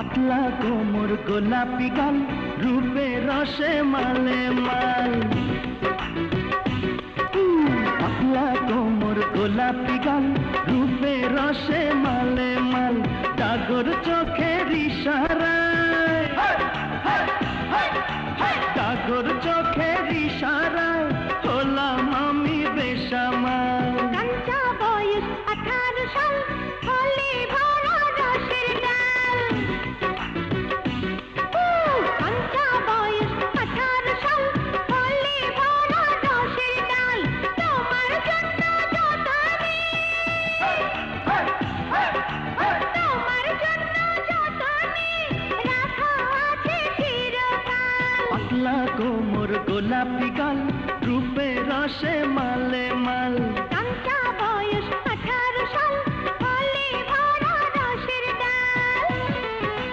পাতলা কোমর গোলাপি গাল রূপে রসে মালে মাল পাতলা কোমর গোলাপি গাল রূপে রসে মালে মাল ডাগর চোখের ইশারায় ডাগর চোখের ইশারায় হলাম আমি বেসামাল কাঁচা বয়স 18 সাল হলে ভরা রসের ডাল কাঁচা বয়স 18 সাল হলে ভরা রসের ডাল তোমার জন্য যতনে তোমার জন্য যতনে রাখা আছে চিরকাল পাতলা কোমর গোলাপি গাল রূপে রসে মালে